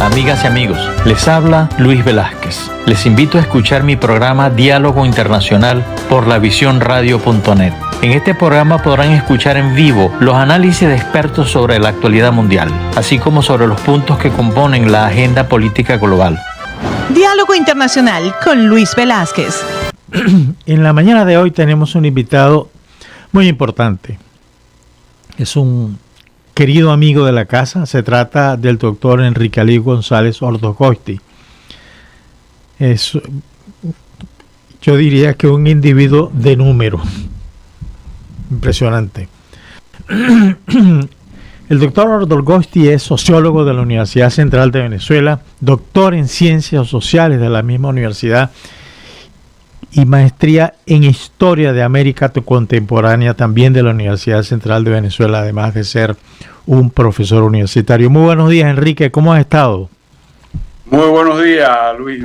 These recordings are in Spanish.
amigas y amigos. Les habla Luis Velázquez. Les invito a escuchar mi programa Diálogo Internacional por lavisiónradio.net. En este programa podrán escuchar en vivo los análisis de expertos sobre la actualidad mundial, así como sobre los puntos que componen la agenda política global. Diálogo Internacional con Luis Velázquez. En la mañana de hoy tenemos un invitado muy importante. Es un querido amigo de la casa. Se trata del doctor Enrique Alí González Ordogoiti. Es, yo diría que un individuo de número. Impresionante. El doctor Ordogoiti es sociólogo de la Universidad Central de Venezuela, doctor en Ciencias Sociales de la misma universidad y maestría en Historia de América Contemporánea también de la Universidad Central de Venezuela, además de ser un profesor universitario. Muy buenos días, Enrique, ¿cómo has estado? Muy buenos días, Luis,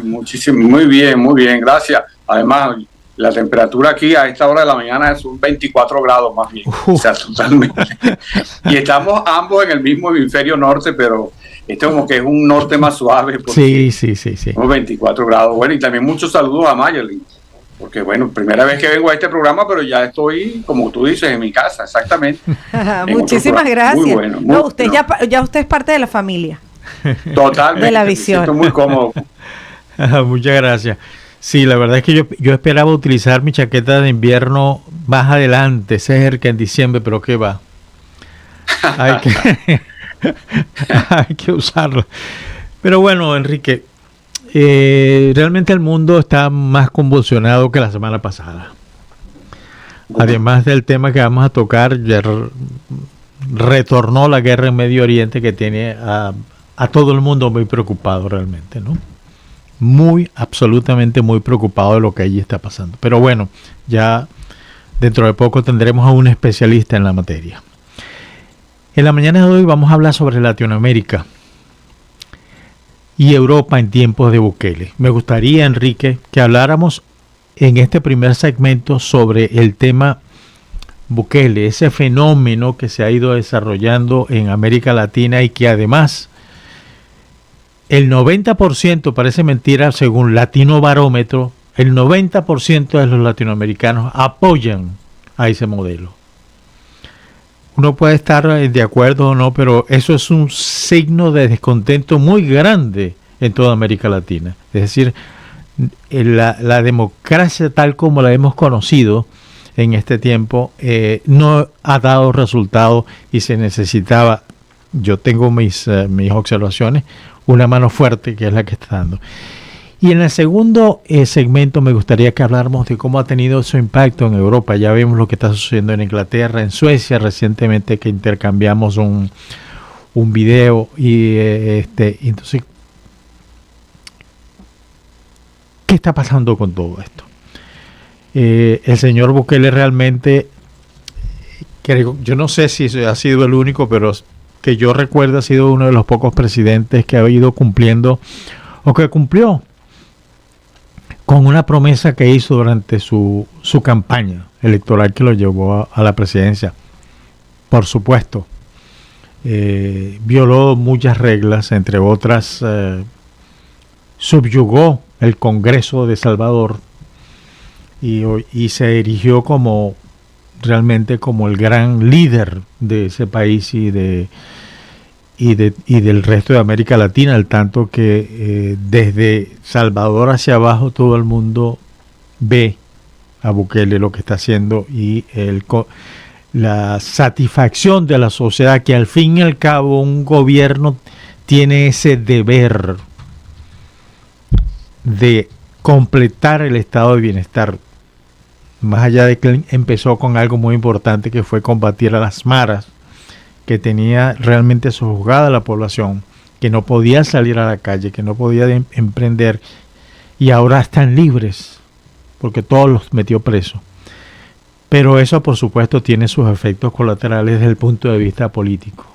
muy bien, gracias. Además, la temperatura aquí a esta hora de la mañana es un 24 grados más bien, o sea, totalmente. Y estamos ambos en el mismo hemisferio norte, pero este como que es un norte más suave. Sí. Unos 24 grados. Bueno, y también muchos saludos a Mayerlin, porque bueno, primera vez que vengo a este programa, pero ya estoy, como tú dices, en mi casa, exactamente. Muchísimas gracias. Muy bueno. Ya usted es parte de la familia. Totalmente. De la visión. Me siento muy cómodo. Muchas gracias. Sí, la verdad es que yo esperaba utilizar mi chaqueta de invierno más adelante, cerca en diciembre, pero ¿qué va? Hay que usarla. Pero bueno, Enrique, realmente el mundo está más convulsionado que la semana pasada. Además del tema que vamos a tocar, ya retornó la guerra en Medio Oriente que tiene a todo el mundo muy preocupado realmente, ¿no? Absolutamente muy preocupado de lo que allí está pasando. Pero bueno, ya dentro de poco tendremos a un especialista en la materia. En la mañana de hoy vamos a hablar sobre Latinoamérica y Europa en tiempos de Bukele. Me gustaría, Enrique, que habláramos en este primer segmento sobre el tema Bukele, ese fenómeno que se ha ido desarrollando en América Latina y que además el 90%, parece mentira, según Latino Barómetro, el 90% de los latinoamericanos apoyan a ese modelo. Uno puede estar de acuerdo o no, pero eso es un signo de descontento muy grande en toda América Latina. Es decir, la democracia tal como la hemos conocido en este tiempo no ha dado resultado y se necesitaba, yo tengo mis observaciones, una mano fuerte que es la que está dando. Y en el segundo segmento me gustaría que habláramos de cómo ha tenido su impacto en Europa. Ya vemos lo que está sucediendo en Inglaterra, en Suecia, recientemente que intercambiamos un video y entonces, ¿qué está pasando con todo esto? El señor Bukele realmente, yo no sé si ha sido el único, pero que yo recuerdo ha sido uno de los pocos presidentes que ha ido cumpliendo o que cumplió con una promesa que hizo durante su campaña electoral que lo llevó a la presidencia. Por supuesto, violó muchas reglas, entre otras, subyugó el Congreso de Salvador y se erigió realmente como el gran líder de ese país y del resto de América Latina, al tanto que desde Salvador hacia abajo todo el mundo ve a Bukele lo que está haciendo y la satisfacción de la sociedad que al fin y al cabo un gobierno tiene ese deber de completar el estado de bienestar. Más allá de que él empezó con algo muy importante que fue combatir a las maras, que tenía realmente sojuzgada la población, que no podía salir a la calle, que no podía emprender, y ahora están libres, porque todos los metió presos. Pero eso, por supuesto, tiene sus efectos colaterales desde el punto de vista político.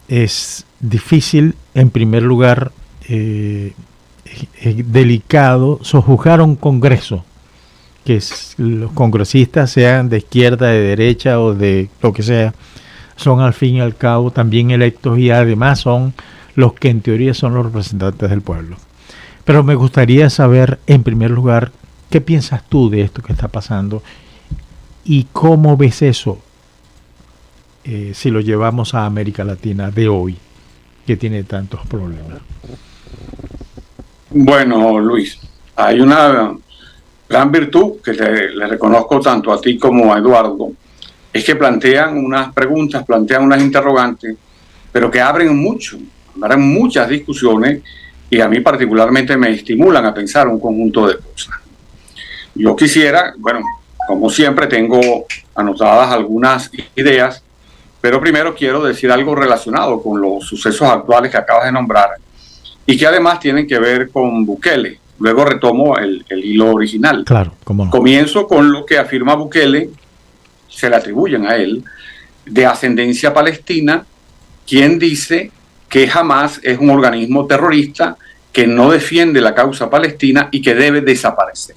Es difícil, en primer lugar, delicado sojuzgar un Congreso, que los congresistas sean de izquierda, de derecha o de lo que sea, son al fin y al cabo también electos y además son los que en teoría son los representantes del pueblo. Pero me gustaría saber, en primer lugar, ¿qué piensas tú de esto que está pasando? ¿Y cómo ves eso si lo llevamos a América Latina de hoy, que tiene tantos problemas? Bueno, Luis, hay una gran virtud que le reconozco tanto a ti como a Eduardo, es que plantean unas preguntas, plantean unas interrogantes, pero que abren muchas discusiones y a mí particularmente me estimulan a pensar un conjunto de cosas. Yo quisiera, bueno, como siempre tengo anotadas algunas ideas, pero primero quiero decir algo relacionado con los sucesos actuales que acabas de nombrar y que además tienen que ver con Bukele. Luego retomo el hilo original. Claro, cómo no. Comienzo con lo que afirma Bukele, se le atribuyen a él, de ascendencia palestina, quien dice que Hamas es un organismo terrorista que no defiende la causa palestina y que debe desaparecer.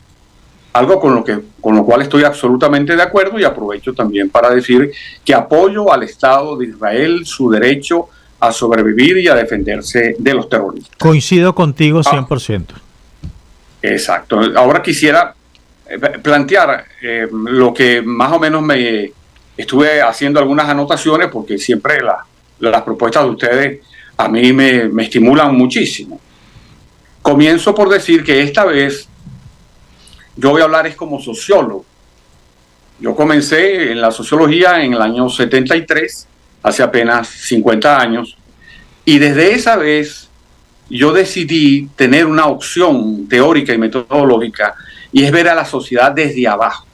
Algo con lo cual estoy absolutamente de acuerdo y aprovecho también para decir que apoyo al Estado de Israel, su derecho a sobrevivir y a defenderse de los terroristas. Coincido contigo 100%. Exacto. Ahora quisiera plantear lo que más o menos me estuve haciendo algunas anotaciones porque siempre las propuestas de ustedes a mí me estimulan muchísimo. Comienzo por decir que esta vez yo voy a hablar es como sociólogo. Yo comencé en la sociología en el año 73, hace apenas 50 años, y desde esa vez yo decidí tener una opción teórica y metodológica, y es ver a la sociedad desde abajo,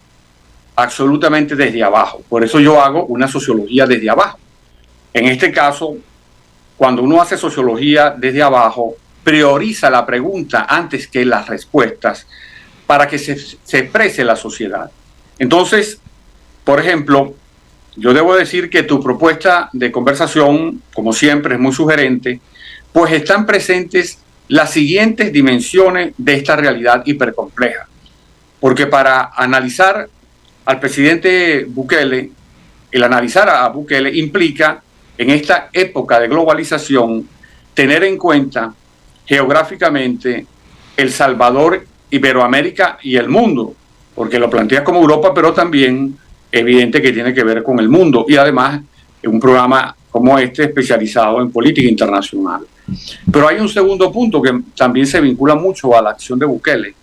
absolutamente desde abajo. Por eso yo hago una sociología desde abajo. En este caso, cuando uno hace sociología desde abajo, prioriza la pregunta antes que las respuestas para que se exprese la sociedad. Entonces, por ejemplo, yo debo decir que tu propuesta de conversación, como siempre, es muy sugerente, pues están presentes las siguientes dimensiones de esta realidad hipercompleja. Porque para analizar al presidente Bukele, el analizar a Bukele implica, en esta época de globalización, tener en cuenta geográficamente El Salvador, Iberoamérica y el mundo, porque lo plantea como Europa, pero también evidente que tiene que ver con el mundo, y además es un programa como este especializado en política internacional. Pero hay un segundo punto que también se vincula mucho a la acción de Bukele,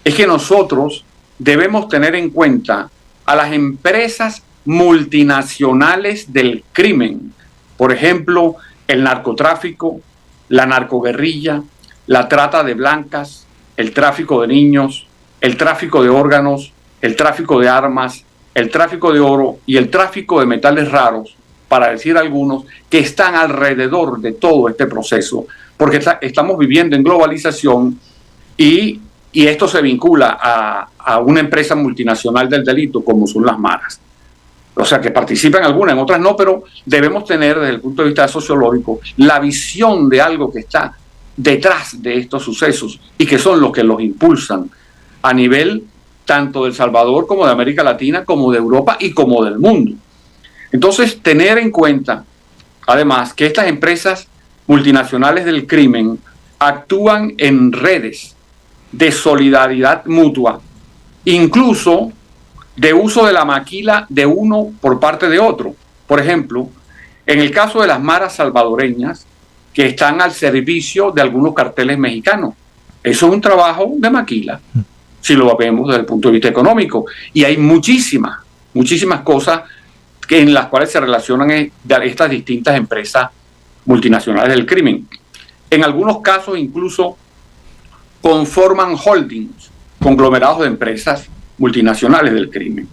es que nosotros debemos tener en cuenta a las empresas multinacionales del crimen, por ejemplo, el narcotráfico, la narcoguerrilla, la trata de blancas, el tráfico de niños, el tráfico de órganos, el tráfico de armas, el tráfico de oro y el tráfico de metales raros, para decir algunos, que están alrededor de todo este proceso, porque estamos viviendo en globalización y esto se vincula a una empresa multinacional del delito como son las maras. O sea, que participan algunas, en otras no, pero debemos tener desde el punto de vista sociológico la visión de algo que está detrás de estos sucesos y que son los que los impulsan a nivel tanto de El Salvador como de América Latina, como de Europa y como del mundo. Entonces, tener en cuenta, además, que estas empresas multinacionales del crimen actúan en redes de solidaridad mutua, incluso de uso de la maquila de uno por parte de otro. Por ejemplo, en el caso de las maras salvadoreñas, que están al servicio de algunos carteles mexicanos. Eso es un trabajo de maquila, si lo vemos desde el punto de vista económico. Y hay muchísimas cosas en las cuales se relacionan estas distintas empresas multinacionales del crimen. En algunos casos incluso conforman holdings, conglomerados de empresas multinacionales del crimen.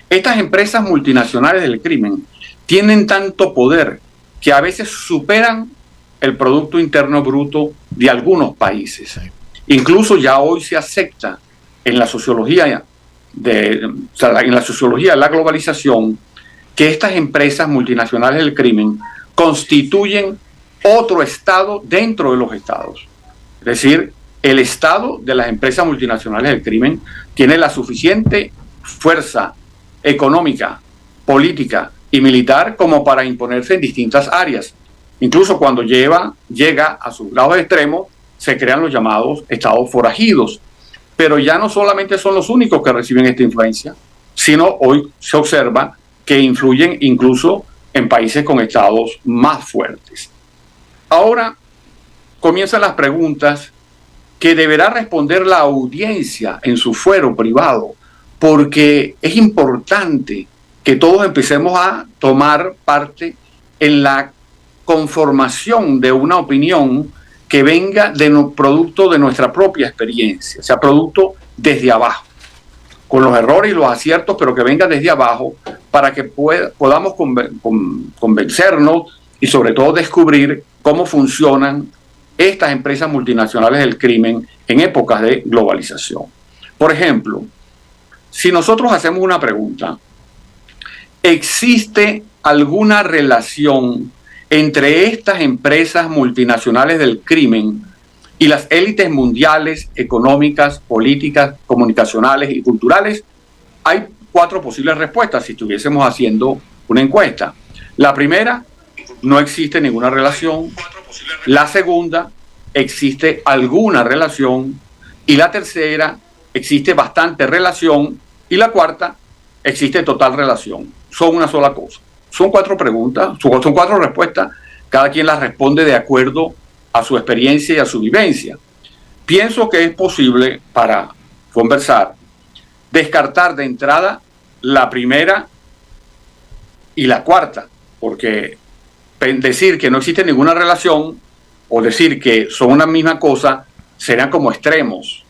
Estas empresas multinacionales del crimen tienen tanto poder que a veces superan el Producto Interno Bruto de algunos países. Sí. Incluso ya hoy se acepta en la sociología de la globalización que estas empresas multinacionales del crimen constituyen otro estado dentro de los estados. Es decir, el estado de las empresas multinacionales del crimen tiene la suficiente fuerza económica, política y militar como para imponerse en distintas áreas, Incluso cuando llega a sus grados extremos, se crean los llamados estados forajidos. Pero ya no solamente son los únicos que reciben esta influencia, sino hoy se observa que influyen incluso en países con estados más fuertes. Ahora comienzan las preguntas que deberá responder la audiencia en su fuero privado, porque es importante que todos empecemos a tomar parte en la conformación de una opinión que venga producto de nuestra propia experiencia, o sea, producto desde abajo, con los errores y los aciertos, pero que venga desde abajo para que podamos convencernos y sobre todo descubrir cómo funcionan estas empresas multinacionales del crimen en épocas de globalización. Por ejemplo, si nosotros hacemos una pregunta, ¿existe alguna relación entre estas empresas multinacionales del crimen y las élites mundiales, económicas, políticas, comunicacionales y culturales? Hay 4 posibles respuestas si estuviésemos haciendo una encuesta. La primera, no existe ninguna relación. La segunda, existe alguna relación. Y la tercera, existe bastante relación. Y la cuarta, existe total relación. Son una sola cosa. Son 4 preguntas, son 4 respuestas. Cada quien las responde de acuerdo a su experiencia y a su vivencia. Pienso que es posible, para conversar, descartar de entrada la primera y la cuarta, porque decir que no existe ninguna relación o decir que son una misma cosa serían como extremos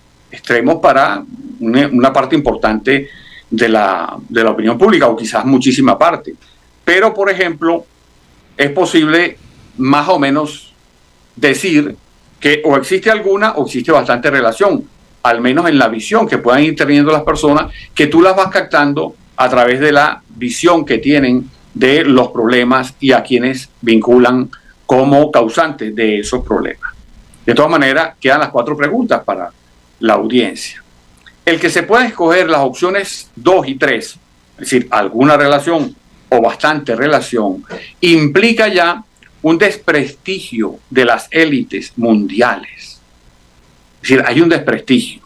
para una parte importante de la opinión pública, o quizás muchísima parte. Pero, por ejemplo, es posible más o menos decir que o existe alguna o existe bastante relación, al menos en la visión que puedan ir teniendo las personas, que tú las vas captando a través de la visión que tienen de los problemas y a quienes vinculan como causantes de esos problemas. De todas maneras, quedan las 4 preguntas para la audiencia. El que se pueda escoger las opciones 2 y 3, es decir, alguna relación o bastante relación, implica ya un desprestigio de las élites mundiales. Es decir, hay un desprestigio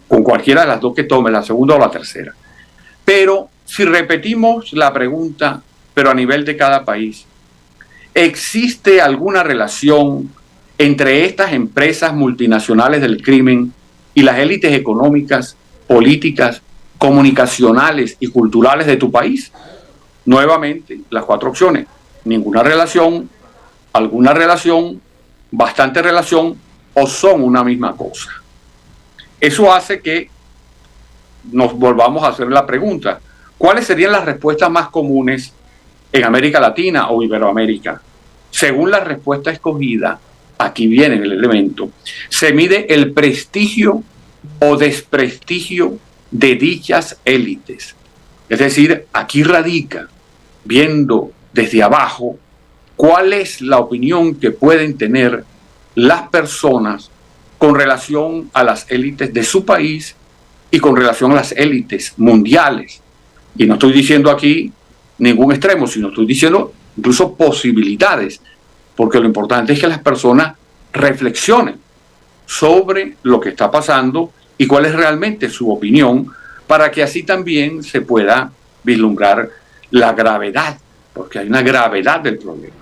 con cualquiera de las 2 que tome, la segunda o la tercera. Pero si repetimos la pregunta, pero a nivel de cada país, ¿existe alguna relación entre estas empresas multinacionales del crimen y las élites económicas, políticas, comunicacionales y culturales de tu país? Nuevamente, las 4 opciones: ninguna relación, alguna relación, bastante relación o son una misma cosa. Eso hace que nos volvamos a hacer la pregunta: ¿cuáles serían las respuestas más comunes en América Latina o Iberoamérica? Según la respuesta escogida, aquí viene el elemento, se mide el prestigio o desprestigio de dichas élites. Es decir, aquí radica, viendo desde abajo, cuál es la opinión que pueden tener las personas con relación a las élites de su país y con relación a las élites mundiales. Y no estoy diciendo aquí ningún extremo, sino estoy diciendo incluso posibilidades, porque lo importante es que las personas reflexionen sobre lo que está pasando y cuál es realmente su opinión, para que así también se pueda vislumbrar la gravedad, porque hay una gravedad del problema.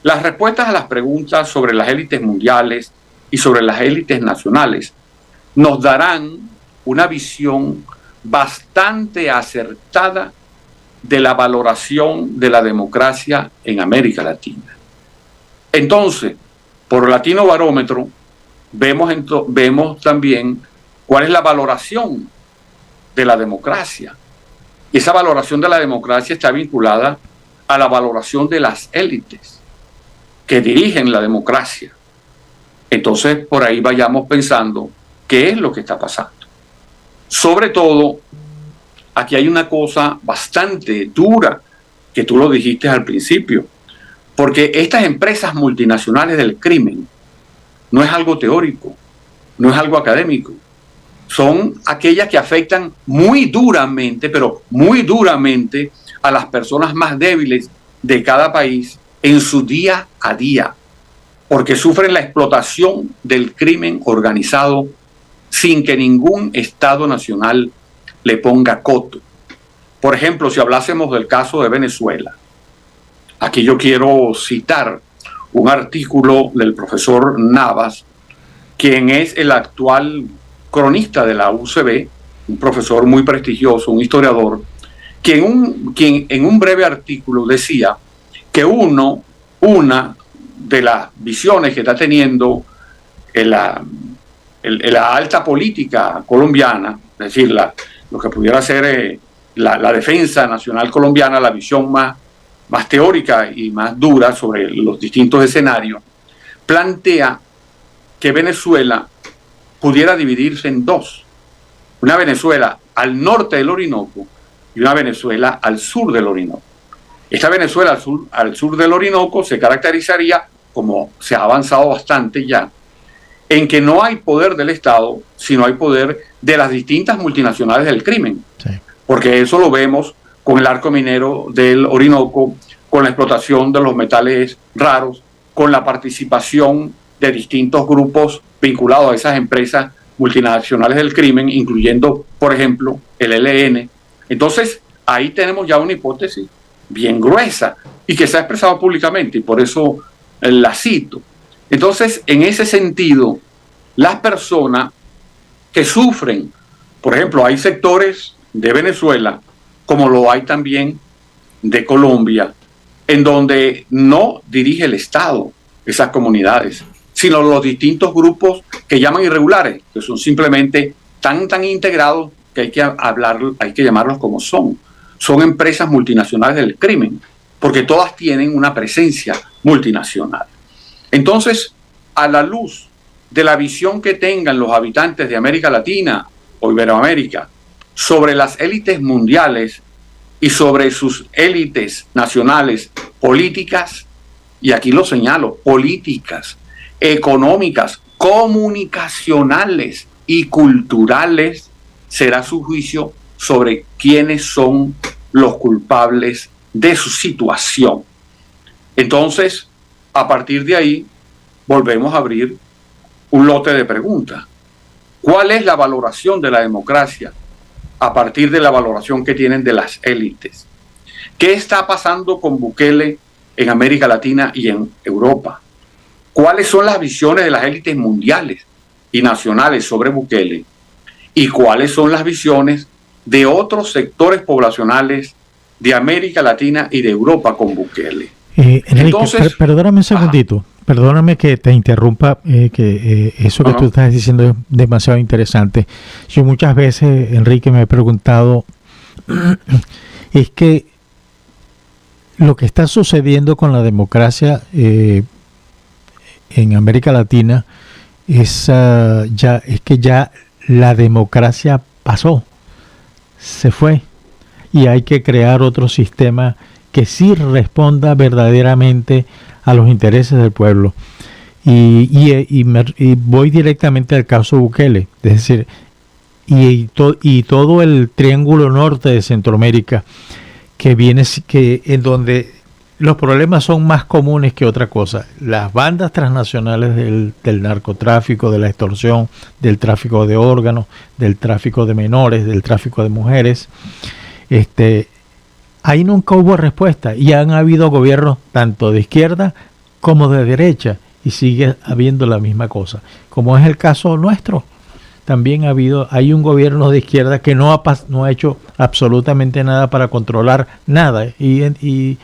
Las respuestas a las preguntas sobre las élites mundiales y sobre las élites nacionales nos darán una visión bastante acertada de la valoración de la democracia en América Latina. Entonces, por Latino Barómetro, vemos también cuál es la valoración de la democracia. Y esa valoración de la democracia está vinculada a la valoración de las élites que dirigen la democracia. Entonces, por ahí vayamos pensando qué es lo que está pasando. Sobre todo, aquí hay una cosa bastante dura, que tú lo dijiste al principio, porque estas empresas multinacionales del crimen no es algo teórico, no es algo académico, son aquellas que afectan muy duramente, pero muy duramente, a las personas más débiles de cada país en su día a día, porque sufren la explotación del crimen organizado sin que ningún Estado nacional le ponga coto. Por ejemplo, si hablásemos del caso de Venezuela, aquí yo quiero citar un artículo del profesor Navas, quien es el actual cronista de la UCB, un profesor muy prestigioso, un historiador, quien en un breve artículo decía que una de las visiones que está teniendo la alta política colombiana, es decir, lo que pudiera ser la defensa nacional colombiana, la visión más teórica y más dura sobre los distintos escenarios, plantea que Venezuela pudiera dividirse en dos. Una Venezuela al norte del Orinoco y una Venezuela al sur del Orinoco. Esta Venezuela al sur del Orinoco se caracterizaría, como se ha avanzado bastante ya, en que no hay poder del Estado, sino hay poder de las distintas multinacionales del crimen. Sí. Porque eso lo vemos con el arco minero del Orinoco, con la explotación de los metales raros, con la participación de distintos grupos vinculados a esas empresas multinacionales del crimen, incluyendo, por ejemplo, el ELN. Entonces, ahí tenemos ya una hipótesis bien gruesa y que se ha expresado públicamente, y por eso la cito. Entonces, en ese sentido, las personas que sufren, por ejemplo, hay sectores de Venezuela, como lo hay también de Colombia, en donde no dirige el Estado esas comunidades, sino los distintos grupos que llaman irregulares, que son simplemente tan integrados que hay que llamarlos como son. Son empresas multinacionales del crimen, porque todas tienen una presencia multinacional. Entonces, a la luz de la visión que tengan los habitantes de América Latina o Iberoamérica sobre las élites mundiales y sobre sus élites nacionales políticas, y aquí lo señalo, políticas, económicas, comunicacionales y culturales, será su juicio sobre quiénes son los culpables de su situación. Entonces, a partir de ahí, volvemos a abrir un lote de preguntas. ¿Cuál es la valoración de la democracia a partir de la valoración que tienen de las élites? ¿Qué está pasando con Bukele en América Latina y en Europa? ¿Cuáles son las visiones de las élites mundiales y nacionales sobre Bukele? ¿Y cuáles son las visiones de otros sectores poblacionales de América Latina y de Europa con Bukele? Enrique, entonces, perdóname un segundito, perdóname que te interrumpa, eso que tú estás diciendo es demasiado interesante. Yo muchas veces, Enrique, me he preguntado, es que lo que está sucediendo con la democracia en América Latina es que ya la democracia pasó, se fue, y hay que crear otro sistema que sí responda verdaderamente a los intereses del pueblo. Y voy directamente al caso Bukele, es decir, y todo el triángulo norte de Centroamérica, en donde los problemas son más comunes que otra cosa. Las bandas transnacionales del narcotráfico, de la extorsión, del tráfico de órganos, del tráfico de menores, del tráfico de mujeres, ahí nunca hubo respuesta, y han habido gobiernos tanto de izquierda como de derecha, y sigue habiendo la misma cosa, como es el caso nuestro. También hay un gobierno de izquierda que no ha hecho absolutamente nada para controlar nada, y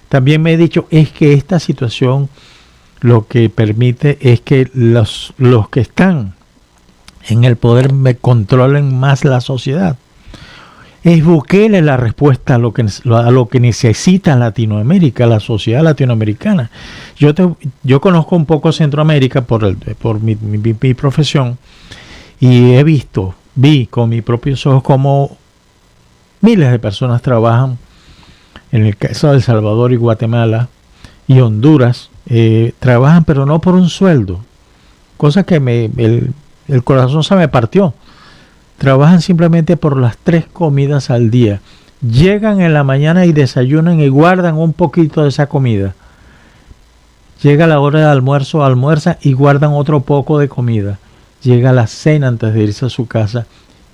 también me he dicho, es que esta situación lo que permite es que los que están en el poder controlen más la sociedad. Es Bukele la respuesta a lo que necesita Latinoamérica, la sociedad latinoamericana. Yo conozco un poco Centroamérica por mi profesión, y vi con mis propios ojos cómo miles de personas trabajan en el caso de El Salvador y Guatemala y Honduras, trabajan pero no por un sueldo, cosa que el corazón se me partió. Trabajan simplemente por las 3 comidas al día. Llegan en la mañana y desayunan y guardan un poquito de esa comida. Llega la hora de almuerzo, almuerzan y guardan otro poco de comida. Llega la cena antes de irse a su casa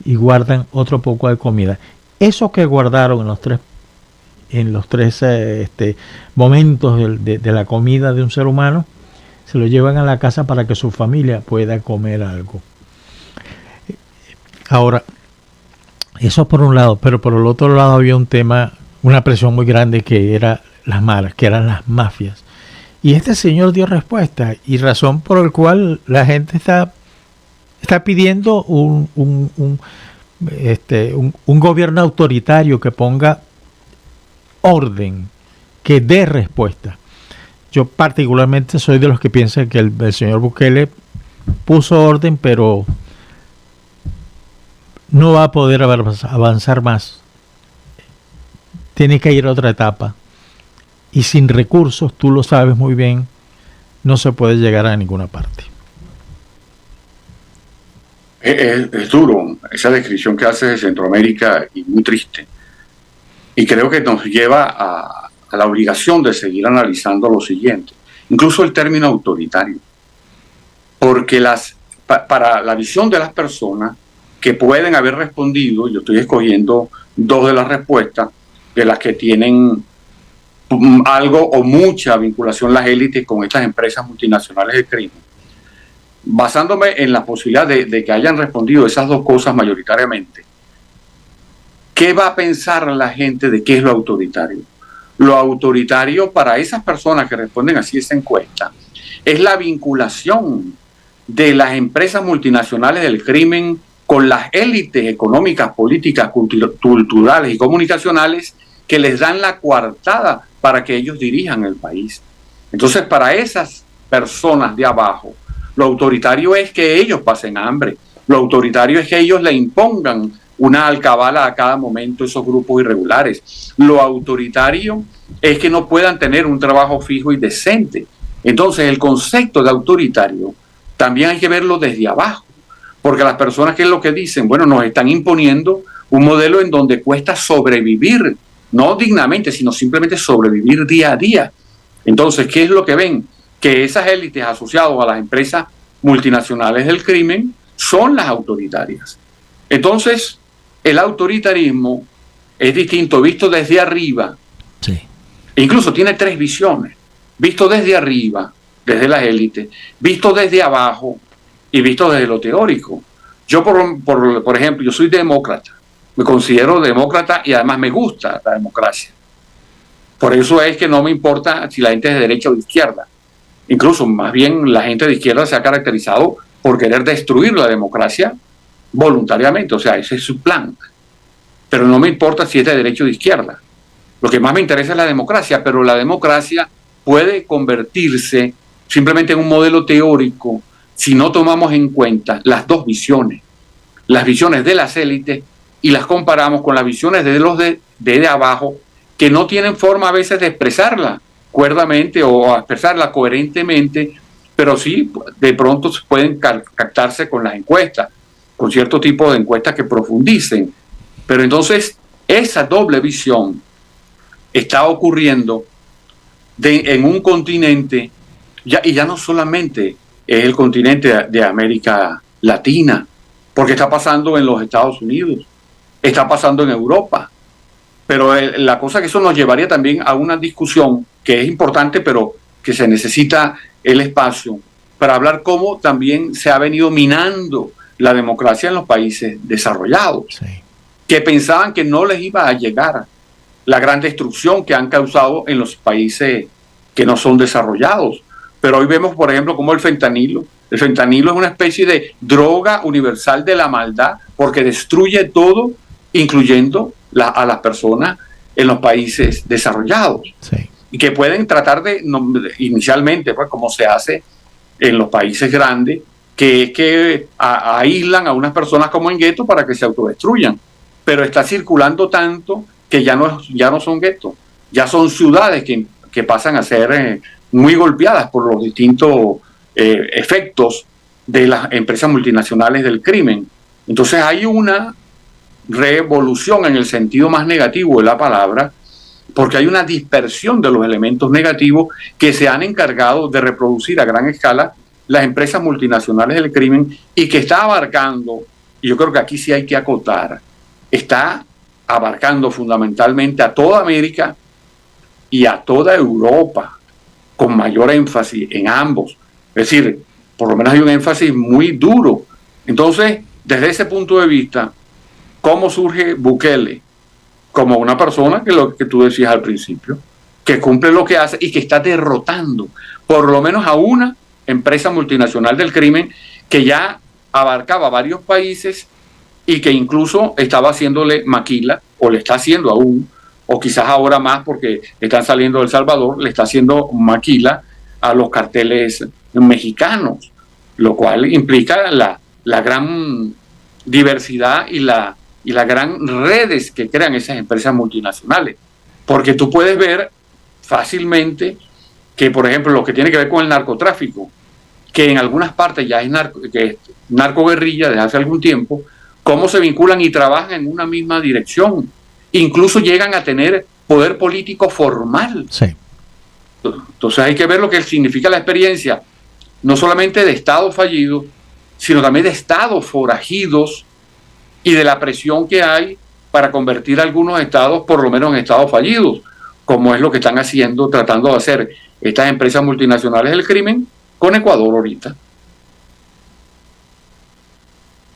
y guardan otro poco de comida. Eso que guardaron en los tres momentos de la comida de un ser humano, se lo llevan a la casa para que su familia pueda comer algo. Ahora, eso por un lado, pero por el otro lado había un tema, una presión muy grande que era las maras, que eran las mafias. Y este señor dio respuesta y razón por el cual la gente está pidiendo un gobierno autoritario que ponga orden, que dé respuesta. Yo particularmente soy de los que piensan que el señor Bukele puso orden, pero no va a poder avanzar más. Tiene que ir a otra etapa. Y sin recursos, tú lo sabes muy bien, no se puede llegar a ninguna parte. Es duro esa descripción que hace de Centroamérica y muy triste. Y creo que nos lleva a la obligación de seguir analizando lo siguiente. Incluso el término autoritario. Porque para la visión de las personas que pueden haber respondido, yo estoy escogiendo dos de las respuestas, de las que tienen algo o mucha vinculación las élites con estas empresas multinacionales de crimen. Basándome en la posibilidad de que hayan respondido esas dos cosas mayoritariamente, ¿qué va a pensar la gente de qué es lo autoritario? Lo autoritario para esas personas que responden así a esa encuesta es la vinculación de las empresas multinacionales del crimen con las élites económicas, políticas, culturales y comunicacionales que les dan la coartada para que ellos dirijan el país. Entonces, para esas personas de abajo, lo autoritario es que ellos pasen hambre. Lo autoritario es que ellos le impongan una alcabala a cada momento a esos grupos irregulares. Lo autoritario es que no puedan tener un trabajo fijo y decente. Entonces, el concepto de autoritario también hay que verlo desde abajo, porque las personas, ¿qué es lo que dicen? Bueno, nos están imponiendo un modelo en donde cuesta sobrevivir, no dignamente, sino simplemente sobrevivir día a día. Entonces, ¿qué es lo que ven? Que esas élites asociadas a las empresas multinacionales del crimen son las autoritarias. Entonces, el autoritarismo es distinto, visto desde arriba. Sí. Incluso tiene tres visiones. Visto desde arriba, desde las élites, visto desde abajo y visto desde lo teórico. Yo, por ejemplo, yo soy demócrata. Me considero demócrata y además me gusta la democracia. Por eso es que no me importa si la gente es de derecha o de izquierda. Incluso, más bien, la gente de izquierda se ha caracterizado por querer destruir la democracia voluntariamente. O sea, ese es su plan. Pero no me importa si es de derecha o de izquierda. Lo que más me interesa es la democracia, pero la democracia puede convertirse simplemente en un modelo teórico si no tomamos en cuenta las dos visiones. Las visiones de las élites y las comparamos con las visiones de los de abajo, que no tienen forma a veces de expresarla cuerdamente o expresarla coherentemente, pero sí de pronto pueden captarse con las encuestas, con cierto tipo de encuestas que profundicen. Pero entonces esa doble visión está ocurriendo en un continente, y ya no solamente es el continente de América Latina, porque está pasando en los Estados Unidos, está pasando en Europa. Pero la cosa que eso nos llevaría también a una discusión que es importante, pero que se necesita el espacio para hablar cómo también se ha venido minando la democracia en los países desarrollados, sí, que pensaban que no les iba a llegar la gran destrucción que han causado en los países que no son desarrollados. Pero hoy vemos, por ejemplo, como el fentanilo es una especie de droga universal de la maldad, porque destruye todo, incluyendo a las personas en los países desarrollados, sí, y que pueden tratar inicialmente, pues como se hace en los países grandes, que aíslan a unas personas como en guetos para que se autodestruyan, pero está circulando tanto que ya no son guetos, ya son ciudades que pasan a ser muy golpeadas por los distintos efectos de las empresas multinacionales del crimen. Entonces hay una revolución en el sentido más negativo de la palabra, porque hay una dispersión de los elementos negativos que se han encargado de reproducir a gran escala las empresas multinacionales del crimen y que está abarcando, y yo creo que aquí sí hay que acotar, está abarcando fundamentalmente a toda América y a toda Europa, con mayor énfasis en ambos. Es decir, por lo menos hay un énfasis muy duro. Entonces, desde ese punto de vista, ¿cómo surge Bukele? Como una persona que lo que tú decías al principio, que cumple lo que hace y que está derrotando por lo menos a una empresa multinacional del crimen que ya abarcaba varios países y que incluso estaba haciéndole maquila, o le está haciendo aún, o quizás ahora más porque están saliendo de El Salvador, le está haciendo maquila a los carteles mexicanos, lo cual implica la gran diversidad y la gran redes que crean esas empresas multinacionales. Porque tú puedes ver fácilmente que, por ejemplo, lo que tiene que ver con el narcotráfico, que en algunas partes ya es narcoguerrilla desde hace algún tiempo, cómo se vinculan y trabajan en una misma dirección. Incluso llegan a tener poder político formal. Sí. Entonces hay que ver lo que significa la experiencia, no solamente de estados fallidos, sino también de estados forajidos y de la presión que hay para convertir algunos estados, por lo menos en estados fallidos, como es lo que están haciendo, tratando de hacer estas empresas multinacionales del crimen con Ecuador ahorita.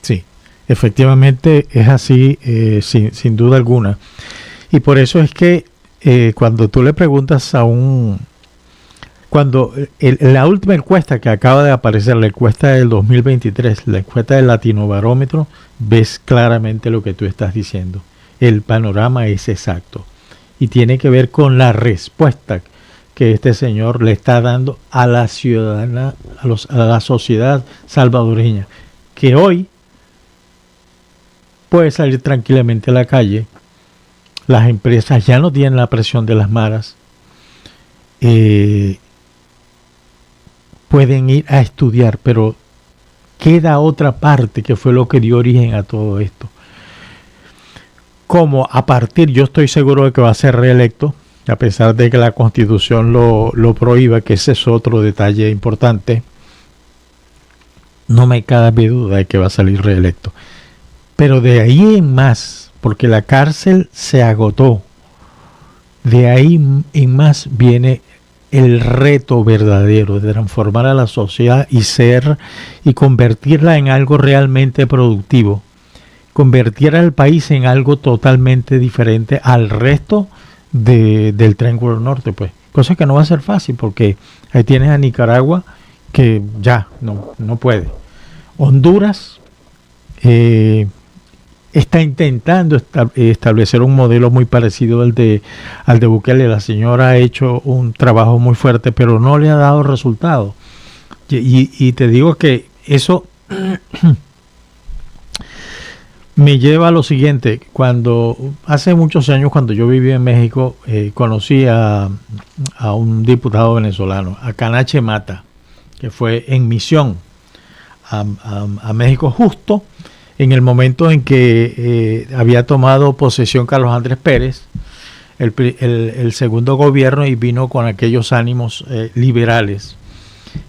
Sí, efectivamente es así, sin duda alguna. Y por eso es que cuando tú le preguntas a la última encuesta que acaba de aparecer, la encuesta del 2023, la encuesta del Latinobarómetro, ves claramente lo que tú estás diciendo. El panorama es exacto y tiene que ver con la respuesta que este señor le está dando a la ciudadana, a la sociedad salvadoreña, que hoy puede salir tranquilamente a la calle. Las empresas ya no tienen la presión de las maras. Pueden ir a estudiar, pero queda otra parte que fue lo que dio origen a todo esto. Como yo estoy seguro de que va a ser reelecto, a pesar de que la Constitución lo prohíba, que ese es otro detalle importante, no me cabe duda de que va a salir reelecto. Pero de ahí en más, porque la cárcel se agotó, de ahí en más viene el reto verdadero de transformar a la sociedad y convertirla en algo realmente productivo, convertir al país en algo totalmente diferente al resto del Triángulo Norte, pues, cosa que no va a ser fácil porque ahí tienes a Nicaragua que ya no puede. Honduras está intentando establecer un modelo muy parecido al de Bukele. La señora ha hecho un trabajo muy fuerte, pero no le ha dado resultado. Y te digo que eso me lleva a lo siguiente. Hace muchos años, cuando yo vivía en México, conocí a un diputado venezolano, a Canache Mata, que fue en misión a México justo en el momento en que había tomado posesión Carlos Andrés Pérez, el segundo gobierno, y vino con aquellos ánimos liberales.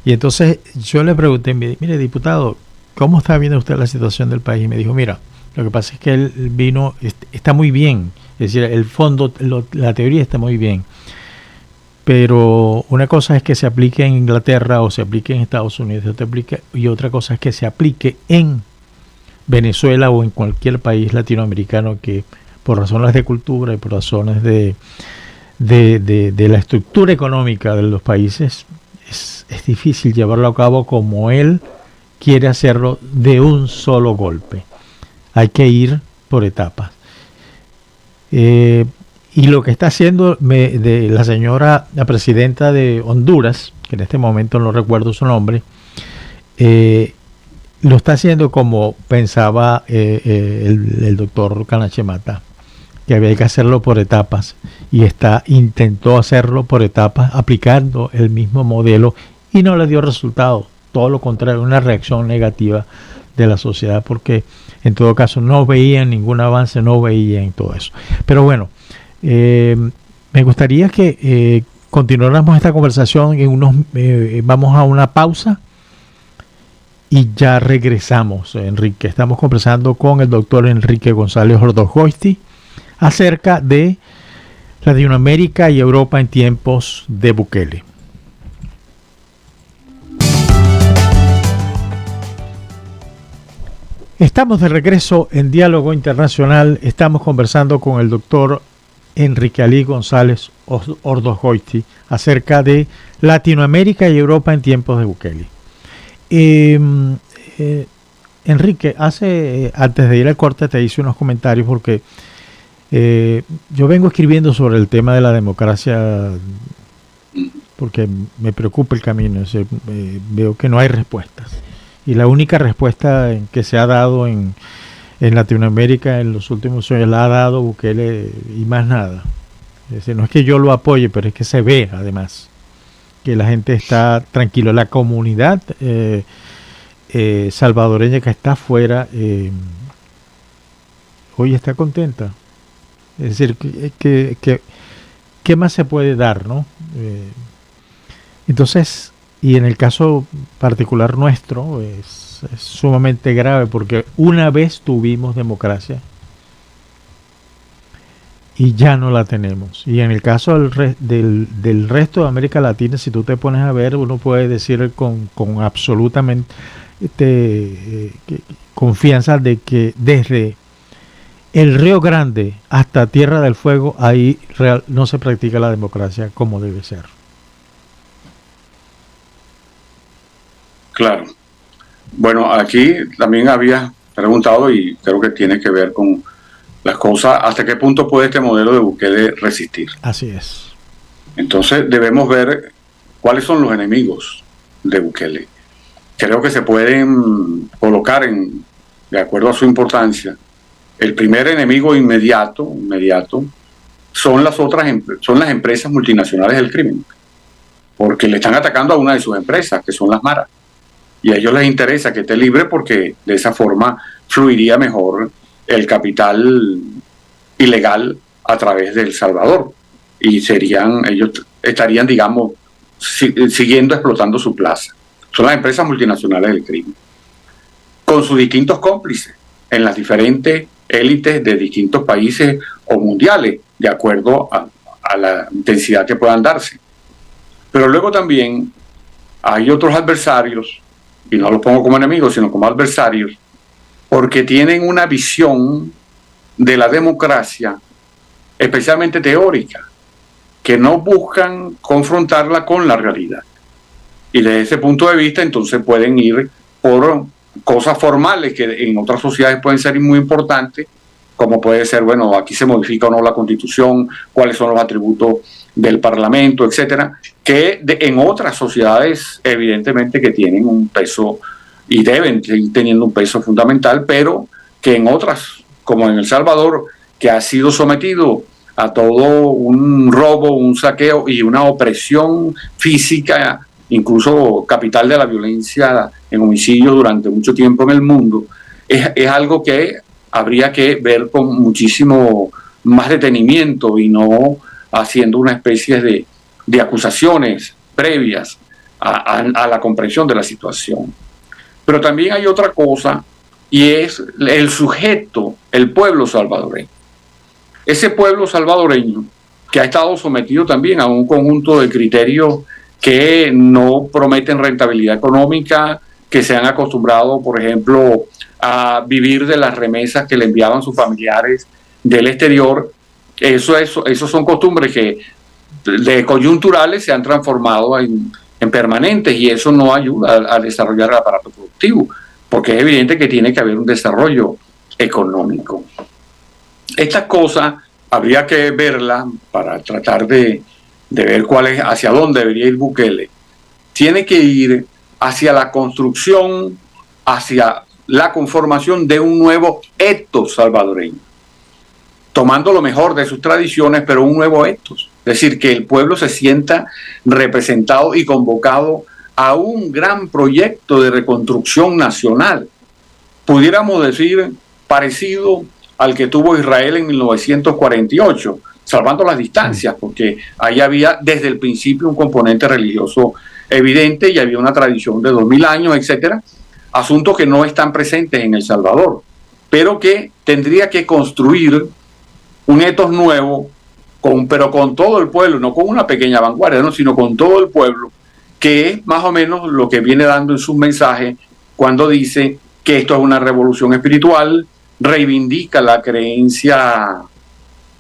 Y entonces yo le pregunté, mire, diputado, ¿cómo está viendo usted la situación del país? Y me dijo, mira, lo que pasa es que él vino, está muy bien, es decir, el fondo, la teoría está muy bien, pero una cosa es que se aplique en Inglaterra o se aplique en Estados Unidos, y otra cosa es que se aplique en Venezuela o en cualquier país latinoamericano que por razones de cultura y por razones de la estructura económica de los países es difícil llevarlo a cabo como él quiere hacerlo de un solo golpe. Hay que ir por etapas. Y lo que está haciendo de la presidenta de Honduras, que en este momento no recuerdo su nombre, lo está haciendo como pensaba el doctor Canache Mata, que había que hacerlo por etapas, y intentó hacerlo por etapas aplicando el mismo modelo y no le dio resultado, todo lo contrario, una reacción negativa de la sociedad, porque en todo caso no veían ningún avance, no veían todo eso. Pero bueno, Me gustaría que continuáramos esta conversación vamos a una pausa y ya regresamos, Enrique. Estamos conversando con el doctor Enrique González Ordosgoiti acerca de Latinoamérica y Europa en tiempos de Bukele. Estamos de regreso en Diálogo Internacional. Estamos conversando con el doctor Enrique Ali González Ordosgoiti acerca de Latinoamérica y Europa en tiempos de Bukele. Enrique, antes de ir al corte te hice unos comentarios porque yo vengo escribiendo sobre el tema de la democracia porque me preocupa el camino. Veo que no hay respuestas. Y la única respuesta que se ha dado en Latinoamérica en los últimos años la ha dado Bukele y más nada. Es decir, no es que yo lo apoye, pero es que se ve además que la gente está tranquila. La comunidad salvadoreña que está afuera hoy está contenta. Es decir, ¿qué más se puede dar, no? Entonces, y en el caso particular nuestro es sumamente grave porque una vez tuvimos democracia y ya no la tenemos. Y en el caso del resto de América Latina, si tú te pones a ver, uno puede decir con absolutamente confianza de que desde el Río Grande hasta Tierra del Fuego, ahí no se practica la democracia como debe ser. Claro. Bueno, aquí también había preguntado y creo que tiene que ver con las cosas, hasta qué punto puede este modelo de Bukele resistir. Así es. Entonces debemos ver cuáles son los enemigos de Bukele. Creo que se pueden colocar de acuerdo a su importancia. El primer enemigo inmediato son las empresas multinacionales del crimen, porque le están atacando a una de sus empresas, que son las maras. Y a ellos les interesa que esté libre porque de esa forma fluiría mejor el capital ilegal a través de El Salvador. Y ellos estarían, digamos, siguiendo explotando su plaza. Son las empresas multinacionales del crimen, con sus distintos cómplices en las diferentes élites de distintos países o mundiales, de acuerdo a la intensidad que puedan darse. Pero luego también hay otros adversarios, y no los pongo como enemigos, sino como adversarios, porque tienen una visión de la democracia, especialmente teórica, que no buscan confrontarla con la realidad. Y desde ese punto de vista, entonces pueden ir por cosas formales que en otras sociedades pueden ser muy importantes, como puede ser, bueno, aquí se modifica o no la Constitución, cuáles son los atributos del Parlamento, etcétera, que en otras sociedades evidentemente que tienen un peso y deben seguir teniendo un peso fundamental, pero que en otras, como en El Salvador, que ha sido sometido a todo un robo, un saqueo y una opresión física, incluso capital de la violencia en homicidios durante mucho tiempo en el mundo, es algo que habría que ver con muchísimo más detenimiento y no haciendo una especie de acusaciones previas a la comprensión de la situación. Pero también hay otra cosa, y es el sujeto, el pueblo salvadoreño. Ese pueblo salvadoreño que ha estado sometido también a un conjunto de criterios que no prometen rentabilidad económica, que se han acostumbrado, por ejemplo, a vivir de las remesas que le enviaban sus familiares del exterior. Eso son costumbres que de coyunturales se han transformado en permanentes, y eso no ayuda a desarrollar el aparato productivo, porque es evidente que tiene que haber un desarrollo económico. Estas cosas habría que verlas para tratar de ver hacia dónde debería ir Bukele. Tiene que ir hacia la construcción, hacia la conformación de un nuevo ethos salvadoreño, tomando lo mejor de sus tradiciones, pero un nuevo ethos. Es decir, que el pueblo se sienta representado y convocado a un gran proyecto de reconstrucción nacional. Pudiéramos decir parecido al que tuvo Israel en 1948, salvando las distancias, porque ahí había desde el principio un componente religioso evidente y había una tradición de 2000 años, etcétera, asuntos que no están presentes en El Salvador, pero que tendría que construir un etos nuevo, pero con todo el pueblo, no con una pequeña vanguardia, ¿no? Sino con todo el pueblo, que es más o menos lo que viene dando en sus mensajes cuando dice que esto es una revolución espiritual, reivindica la creencia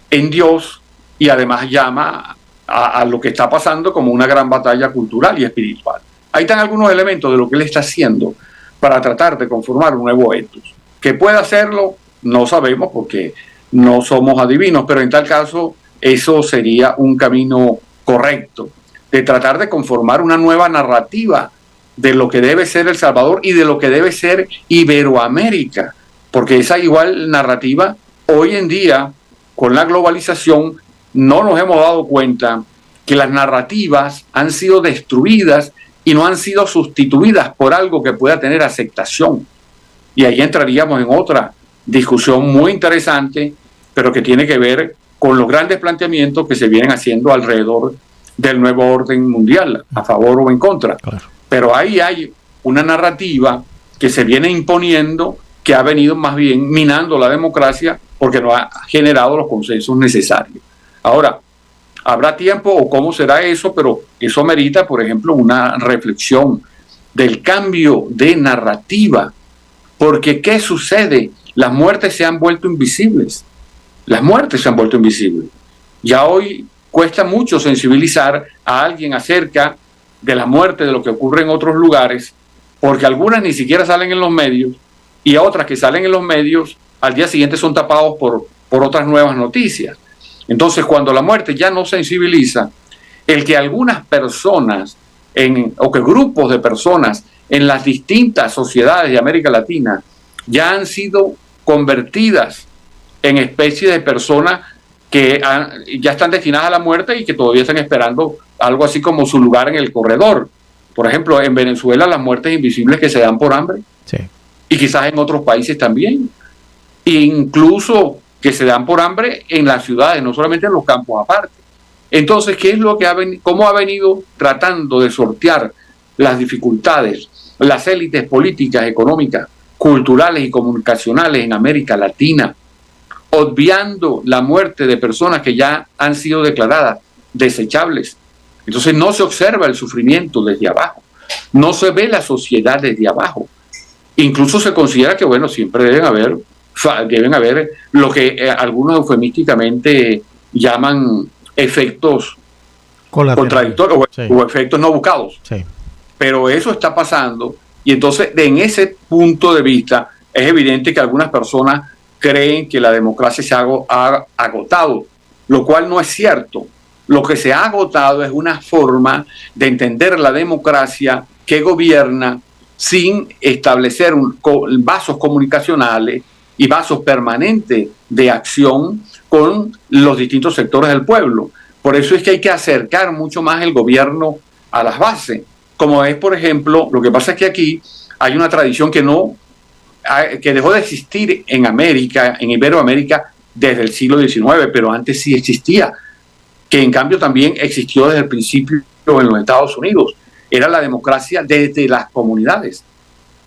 en Dios y además llama a lo que está pasando como una gran batalla cultural y espiritual. Ahí están algunos elementos de lo que él está haciendo para tratar de conformar un nuevo etos. ¿Que pueda hacerlo? No sabemos porque no somos adivinos, pero en tal caso eso sería un camino correcto, de tratar de conformar una nueva narrativa de lo que debe ser El Salvador y de lo que debe ser Iberoamérica, porque esa igual narrativa hoy en día, con la globalización, no nos hemos dado cuenta que las narrativas han sido destruidas y no han sido sustituidas por algo que pueda tener aceptación. Y ahí entraríamos en otra discusión muy interesante, pero que tiene que ver con los grandes planteamientos que se vienen haciendo alrededor del nuevo orden mundial, a favor o en contra. Claro. Pero ahí hay una narrativa que se viene imponiendo, que ha venido más bien minando la democracia porque no ha generado los consensos necesarios. Ahora, habrá tiempo o cómo será eso, pero eso merita, por ejemplo, una reflexión del cambio de narrativa, porque ¿qué sucede? Las muertes se han vuelto invisibles. Las muertes se han vuelto invisibles. Ya hoy cuesta mucho sensibilizar a alguien acerca de la muerte, de lo que ocurre en otros lugares, porque algunas ni siquiera salen en los medios y otras que salen en los medios al día siguiente son tapados por otras nuevas noticias. Entonces, cuando la muerte ya no sensibiliza, el que algunas personas o que grupos de personas en las distintas sociedades de América Latina ya han sido convertidas en especies de personas que ya están destinadas a la muerte y que todavía están esperando algo así como su lugar en el corredor. Por ejemplo, en Venezuela las muertes invisibles que se dan por hambre, sí, y quizás en otros países también, incluso que se dan por hambre en las ciudades, no solamente en los campos aparte. Entonces, ¿qué es lo que cómo ha venido tratando de sortear las dificultades las élites políticas, económicas, culturales y comunicacionales en América Latina, obviando la muerte de personas que ya han sido declaradas desechables? Entonces no se observa el sufrimiento desde abajo, no se ve la sociedad desde abajo. Incluso se considera que, bueno, siempre deben haber lo que algunos eufemísticamente llaman efectos contradictorios, sí, o efectos no buscados. Sí. Pero eso está pasando, y entonces en ese punto de vista es evidente que algunas personas creen que la democracia se ha agotado, lo cual no es cierto. Lo que se ha agotado es una forma de entender la democracia que gobierna sin establecer vasos comunicacionales y vasos permanentes de acción con los distintos sectores del pueblo. Por eso es que hay que acercar mucho más el gobierno a las bases, como es, por ejemplo, lo que pasa es que aquí hay una tradición que dejó de existir en América, en Iberoamérica, desde el siglo XIX, pero antes sí existía, que en cambio también existió desde el principio en los Estados Unidos. Era la democracia desde las comunidades.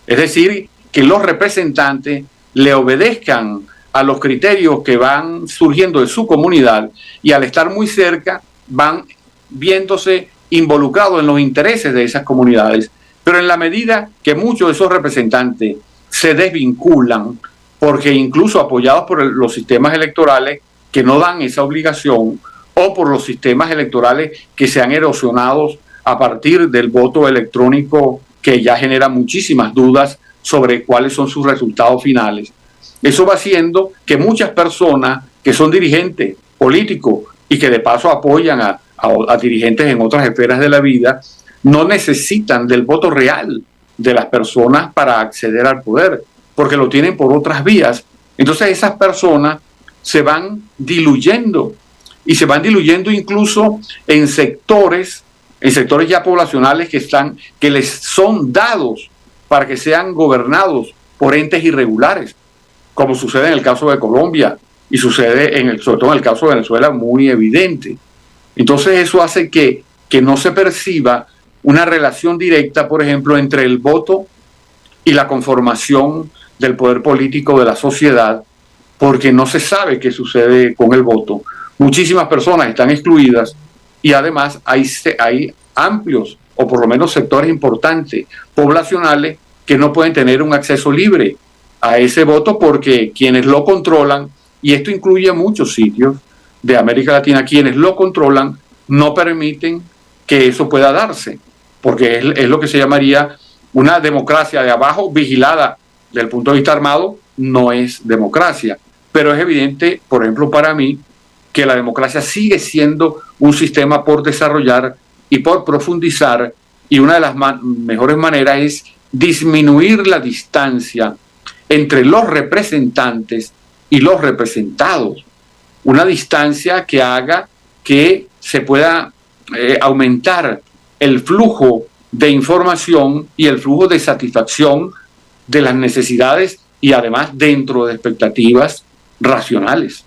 Es decir, que los representantes le obedezcan a los criterios que van surgiendo de su comunidad, y al estar muy cerca van viéndose involucrados en los intereses de esas comunidades. Pero en la medida que muchos de esos representantes se desvinculan, porque incluso apoyados por los sistemas electorales que no dan esa obligación, o por los sistemas electorales que se han erosionado a partir del voto electrónico, que ya genera muchísimas dudas sobre cuáles son sus resultados finales. Eso va haciendo que muchas personas que son dirigentes políticos y que de paso apoyan a dirigentes en otras esferas de la vida, no necesitan del voto real de las personas para acceder al poder, porque lo tienen por otras vías. Entonces esas personas se van diluyendo, y se van diluyendo incluso en sectores ya poblacionales que les son dados para que sean gobernados por entes irregulares, como sucede en el caso de Colombia, y sucede, sobre todo en el caso de Venezuela, muy evidente. Entonces eso hace que no se perciba una relación directa, por ejemplo, entre el voto y la conformación del poder político de la sociedad, porque no se sabe qué sucede con el voto. Muchísimas personas están excluidas y además hay amplios, o por lo menos sectores importantes, poblacionales, que no pueden tener un acceso libre a ese voto porque quienes lo controlan, y esto incluye muchos sitios de América Latina, quienes lo controlan no permiten que eso pueda darse, porque es lo que se llamaría una democracia de abajo vigilada desde el punto de vista armado. No es democracia, pero es evidente, por ejemplo, para mí, que la democracia sigue siendo un sistema por desarrollar y por profundizar, y una de las mejores maneras es disminuir la distancia entre los representantes y los representados, una distancia que haga que se pueda aumentar el flujo de información y el flujo de satisfacción de las necesidades, y además dentro de expectativas racionales.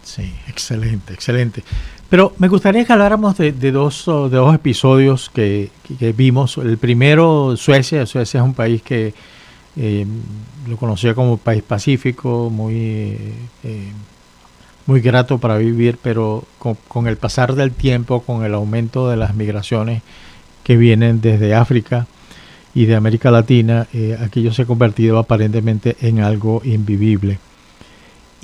Sí, excelente, excelente. Pero me gustaría que habláramos de dos episodios que vimos. El primero, Suecia. Suecia es un país que lo conocía como país pacífico, muy grato para vivir, pero con el pasar del tiempo, con el aumento de las migraciones que vienen desde África y de América Latina, aquello se ha convertido aparentemente en algo invivible.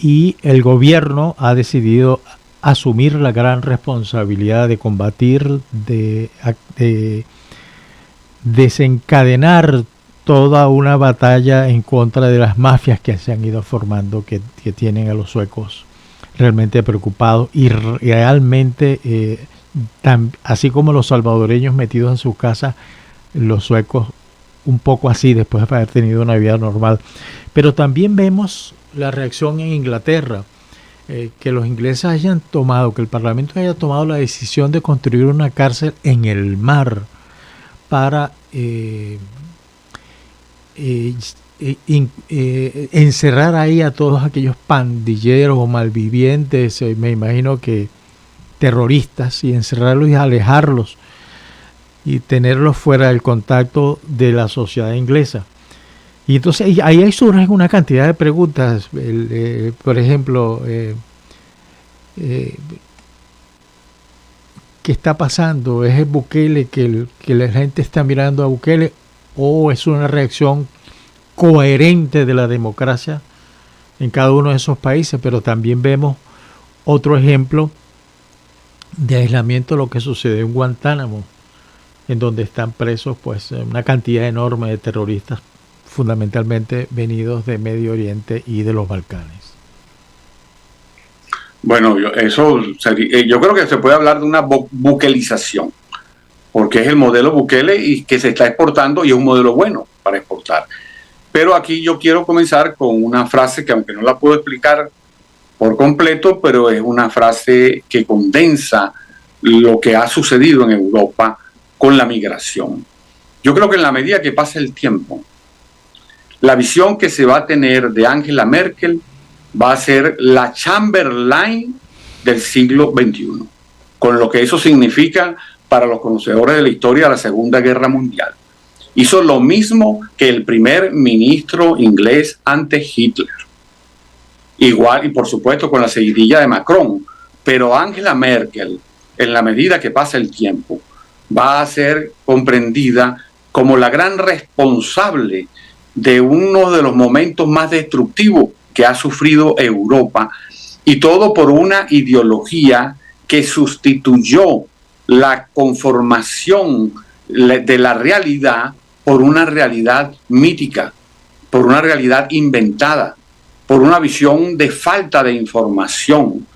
Y el gobierno ha decidido asumir la gran responsabilidad de combatir, de desencadenar toda una batalla en contra de las mafias que se han ido formando, que tienen a los suecos realmente preocupados, y realmente, así como los salvadoreños metidos en sus casas, los suecos un poco así después de haber tenido una vida normal. Pero también vemos la reacción en Inglaterra, que los ingleses hayan tomado, que el Parlamento haya tomado la decisión de construir una cárcel en el mar para encerrar ahí a todos aquellos pandilleros o malvivientes, me imagino que terroristas, y encerrarlos y alejarlos y tenerlos fuera del contacto de la sociedad inglesa. Y entonces ahí surgen una cantidad de preguntas. Por ejemplo, ¿qué está pasando? ¿Es el Bukele que la gente está mirando a Bukele, o es una reacción coherente de la democracia en cada uno de esos países? Pero también vemos otro ejemplo de aislamiento, lo que sucede en Guantánamo, en donde están presos pues una cantidad enorme de terroristas, fundamentalmente venidos de Medio Oriente y de los Balcanes. Bueno, yo creo que se puede hablar de una bukelización, porque es el modelo Bukele y que se está exportando, y es un modelo bueno para exportar. Pero aquí yo quiero comenzar con una frase que, aunque no la puedo explicar por completo, pero es una frase que condensa lo que ha sucedido en Europa con la migración. Yo creo que en la medida que pasa el tiempo, la visión que se va a tener de Angela Merkel va a ser la Chamberlain del siglo XXI, con lo que eso significa para los conocedores de la historia de la Segunda Guerra Mundial. Hizo lo mismo que el primer ministro inglés ante Hitler. Igual, y por supuesto con la seguidilla de Macron, pero Angela Merkel, en la medida que pasa el tiempo, va a ser comprendida como la gran responsable de uno de los momentos más destructivos que ha sufrido Europa, y todo por una ideología que sustituyó la conformación de la realidad por una realidad mítica, por una realidad inventada, por una visión de falta de información.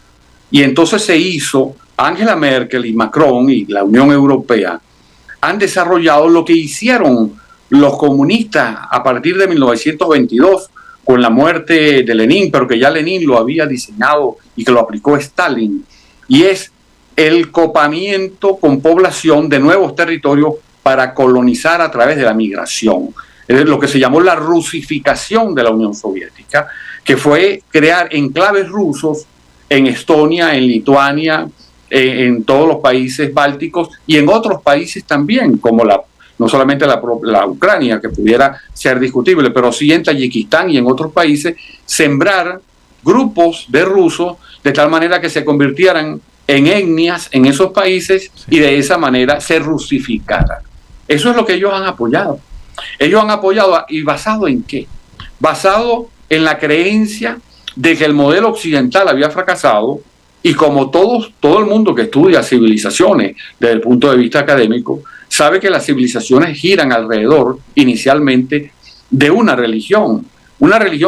Y entonces se hizo, Angela Merkel y Macron y la Unión Europea han desarrollado lo que hicieron los comunistas a partir de 1922 con la muerte de Lenin, pero que ya Lenin lo había diseñado y que lo aplicó Stalin, y es el copamiento con población de nuevos territorios para colonizar a través de la migración. lo que se llamó la rusificación de la Unión Soviética, que fue crear enclaves rusos en Estonia, en Lituania, en todos los países bálticos y en otros países también, como no solamente la Ucrania, que pudiera ser discutible, pero sí en Tayikistán y en otros países, sembrar grupos de rusos de tal manera que se convirtieran en etnias en esos países y de esa manera se rusificaran. Eso es lo que ellos han apoyado. Ellos han apoyado, ¿y basado en qué? Basado en la creencia de que el modelo occidental había fracasado y como todo el mundo que estudia civilizaciones desde el punto de vista académico, sabe que las civilizaciones giran alrededor inicialmente de una religión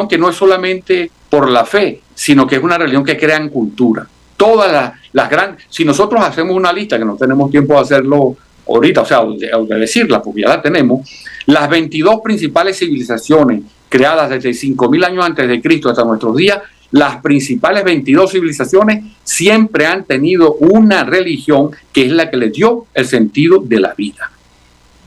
que no es solamente por la fe, sino que es una religión que crea cultura. Todas las grandes, si nosotros hacemos una lista, que no tenemos tiempo de hacerlo ahorita, o sea, de decirla, porque ya la tenemos, las 22 principales civilizaciones creadas desde 5.000 años antes de Cristo hasta nuestros días, las principales 22 civilizaciones siempre han tenido una religión que es la que les dio el sentido de la vida.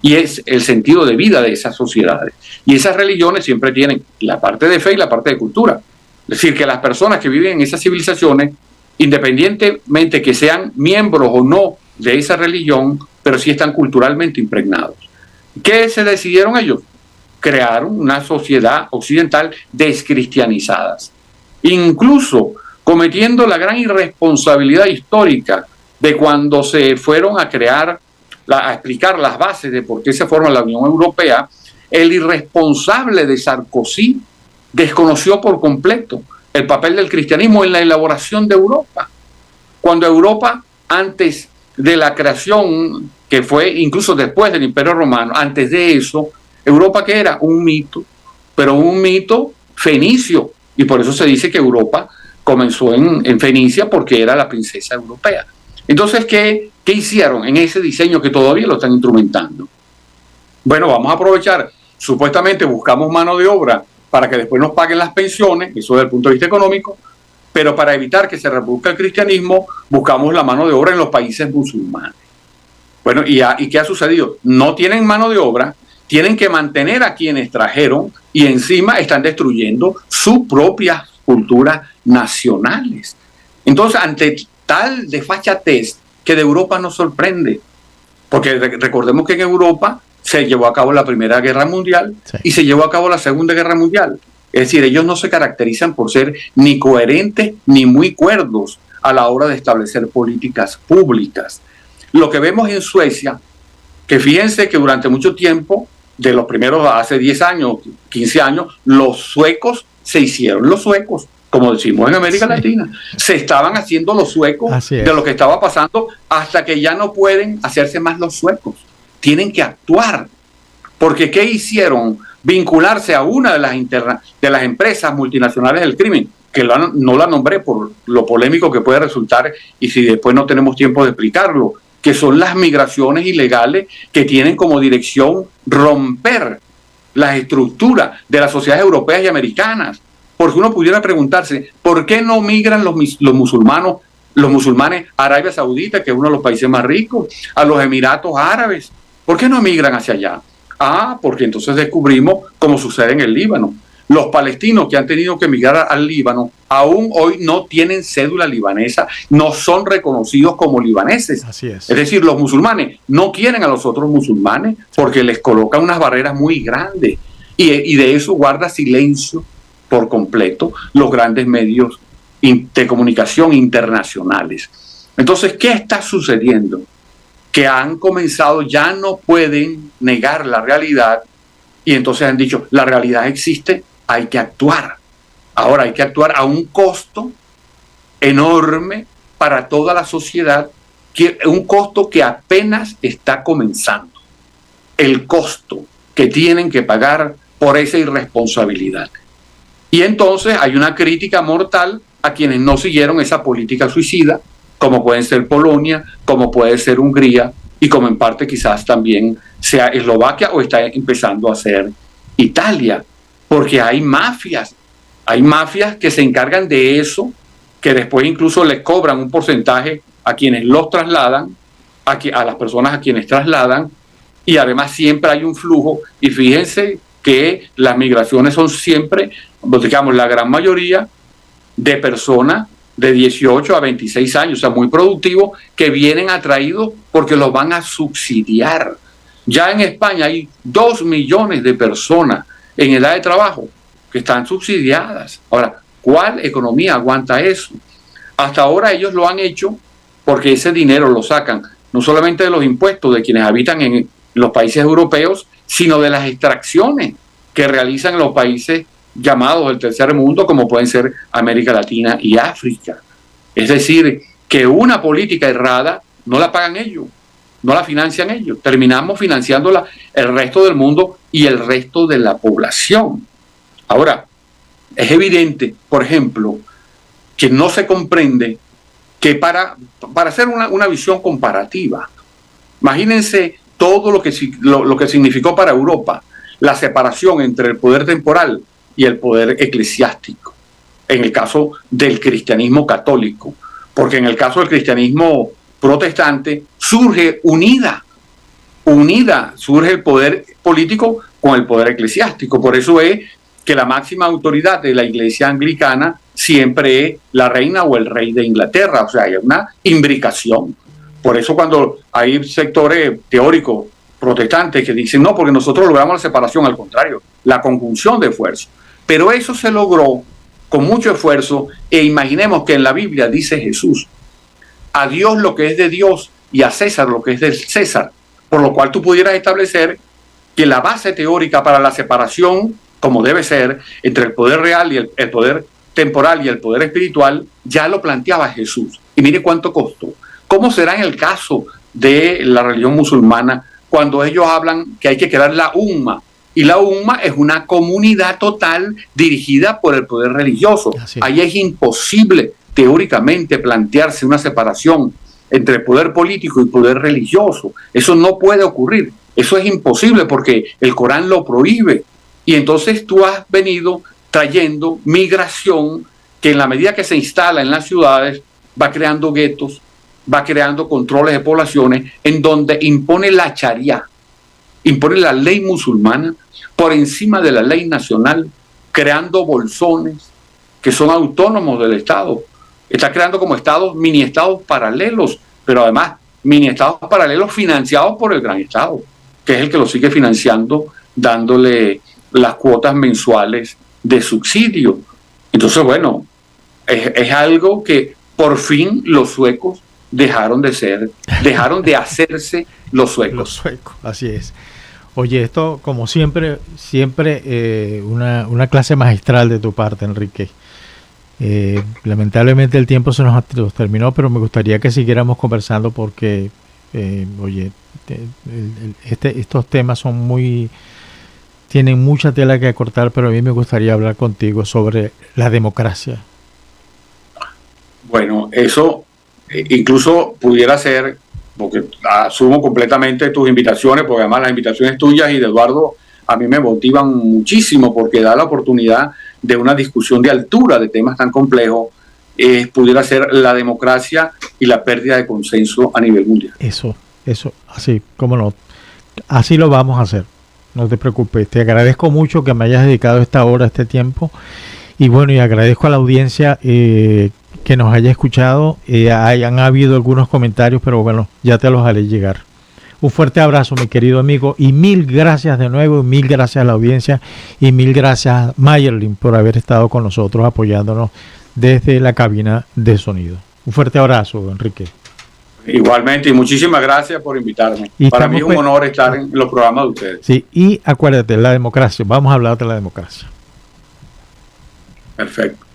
Y es el sentido de vida de esas sociedades. Y esas religiones siempre tienen la parte de fe y la parte de cultura. Es decir, que las personas que viven en esas civilizaciones, independientemente que sean miembros o no de esa religión, pero sí están culturalmente impregnados. ¿Qué se decidieron ellos? Crearon una sociedad occidental descristianizadas. Incluso cometiendo la gran irresponsabilidad histórica de cuando se fueron a crear, a explicar las bases de por qué se forma la Unión Europea, el irresponsable de Sarkozy desconoció por completo el papel del cristianismo en la elaboración de Europa. Cuando Europa, antes de la creación, que fue incluso después del Imperio Romano, antes de eso, Europa que era un mito, pero un mito fenicio, y por eso se dice que Europa comenzó en Fenicia porque era la princesa europea. Entonces, ¿qué hicieron en ese diseño que todavía lo están instrumentando? Bueno, vamos a aprovechar, supuestamente buscamos mano de obra para que después nos paguen las pensiones, eso desde el punto de vista económico, pero para evitar que se reproduzca el cristianismo, buscamos la mano de obra en los países musulmanes. Bueno, ¿y qué ha sucedido? No tienen mano de obra, tienen que mantener a quienes trajeron y encima están destruyendo sus propias culturas nacionales. Entonces, ante tal desfachatez que de Europa nos sorprende, porque recordemos que en Europa se llevó a cabo la Primera Guerra Mundial y se llevó a cabo la Segunda Guerra Mundial. Es decir, ellos no se caracterizan por ser ni coherentes ni muy cuerdos a la hora de establecer políticas públicas. Lo que vemos en Suecia, que fíjense que durante mucho tiempo, de los primeros hace 10 años, 15 años, los suecos se hicieron los suecos, como decimos en América Latina. Se estaban haciendo los suecos de lo que estaba pasando hasta que ya no pueden hacerse más los suecos. Tienen que actuar. Porque ¿qué hicieron? Vincularse a una de las empresas multinacionales del crimen, que no la nombré por lo polémico que puede resultar y si después no tenemos tiempo de explicarlo, que son las migraciones ilegales que tienen como dirección romper las estructuras de las sociedades europeas y americanas. Porque uno pudiera preguntarse, ¿por qué no migran los musulmanes a Arabia Saudita, que es uno de los países más ricos, a los Emiratos Árabes? ¿Por qué no migran hacia allá? Porque entonces descubrimos cómo sucede en el Líbano. Los palestinos que han tenido que emigrar al Líbano aún hoy no tienen cédula libanesa, no son reconocidos como libaneses. Así es. Es decir, los musulmanes no quieren a los otros musulmanes porque les colocan unas barreras muy grandes y de eso guarda silencio por completo los grandes medios de comunicación internacionales. Entonces, ¿qué está sucediendo? Que han comenzado, ya no pueden negar la realidad y entonces han dicho, la realidad existe, hay que actuar. Ahora hay que actuar a un costo enorme para toda la sociedad, un costo que apenas está comenzando. El costo que tienen que pagar por esa irresponsabilidad. Y entonces hay una crítica mortal a quienes no siguieron esa política suicida, como pueden ser Polonia, como puede ser Hungría, y como en parte quizás también sea Eslovaquia o está empezando a ser Italia, porque hay mafias que se encargan de eso, que después incluso les cobran un porcentaje a quienes los trasladan, a las personas a quienes trasladan, y además siempre hay un flujo, y fíjense que las migraciones son siempre, digamos, la gran mayoría de personas de 18 a 26 años, o sea, muy productivos, que vienen atraídos porque los van a subsidiar. Ya en España hay 2 millones de personas en edad de trabajo que están subsidiadas. Ahora, ¿cuál economía aguanta eso? Hasta ahora ellos lo han hecho porque ese dinero lo sacan no solamente de los impuestos de quienes habitan en los países europeos, sino de las extracciones que realizan en los países llamados del tercer mundo, como pueden ser América Latina y África. Es decir, que una política errada no la pagan ellos, no la financian ellos. Terminamos financiándola el resto del mundo y el resto de la población. Ahora, es evidente, por ejemplo, que no se comprende que para hacer una visión comparativa, imagínense todo lo que significó para Europa la separación entre el poder temporal y el poder eclesiástico, en el caso del cristianismo católico, porque en el caso del cristianismo protestante surge unida, surge el poder político con el poder eclesiástico. Por eso es que la máxima autoridad de la iglesia anglicana siempre es la reina o el rey de Inglaterra, o sea, hay una imbricación. Por eso cuando hay sectores teóricos protestantes que dicen, no, porque nosotros logramos la separación, al contrario, la conjunción de esfuerzos. Pero eso se logró con mucho esfuerzo, e imaginemos que en la Biblia dice Jesús, a Dios lo que es de Dios y a César lo que es del César, por lo cual tú pudieras establecer que la base teórica para la separación, como debe ser, entre el poder real y el poder temporal y el poder espiritual, ya lo planteaba Jesús. Y mire cuánto costó. ¿Cómo será en el caso de la religión musulmana cuando ellos hablan que hay que crear la umma? Y la umma es una comunidad total dirigida por el poder religioso. Ahí es imposible teóricamente plantearse una separación entre poder político y poder religioso. Eso no puede ocurrir. Eso es imposible porque el Corán lo prohíbe. Y entonces tú has venido trayendo migración que en la medida que se instala en las ciudades va creando guetos, va creando controles de poblaciones en donde impone la Sharia, impone la ley musulmana por encima de la ley nacional, creando bolsones que son autónomos del Estado. Está creando como estados, mini estados paralelos, pero además mini estados paralelos financiados por el gran Estado, que es el que lo sigue financiando, dándole las cuotas mensuales de subsidio. Entonces, bueno, es algo que por fin los suecos dejaron de hacerse los suecos. Los suecos, así es. Oye, esto como siempre una clase magistral de tu parte, Enrique. Lamentablemente el tiempo se nos terminó, pero me gustaría que siguiéramos conversando porque, estos temas tienen mucha tela que cortar, pero a mí me gustaría hablar contigo sobre la democracia. Bueno, eso incluso pudiera ser, porque asumo completamente tus invitaciones, porque además las invitaciones tuyas y de Eduardo a mí me motivan muchísimo porque da la oportunidad de una discusión de altura de temas tan complejos, pudiera ser la democracia y la pérdida de consenso a nivel mundial. Eso, así, cómo no, así lo vamos a hacer, no te preocupes, te agradezco mucho que me hayas dedicado esta hora, este tiempo, y bueno, y agradezco a la audiencia que nos haya escuchado, han habido algunos comentarios, pero bueno, ya te los haré llegar. Un fuerte abrazo, mi querido amigo, y mil gracias de nuevo, mil gracias a la audiencia y mil gracias Mayerlin por haber estado con nosotros apoyándonos desde la cabina de sonido. Un fuerte abrazo, Enrique. Igualmente, y muchísimas gracias por invitarme. Y para mí es un honor estar en los programas de ustedes. Sí, y acuérdate, la democracia, vamos a hablar de la democracia. Perfecto.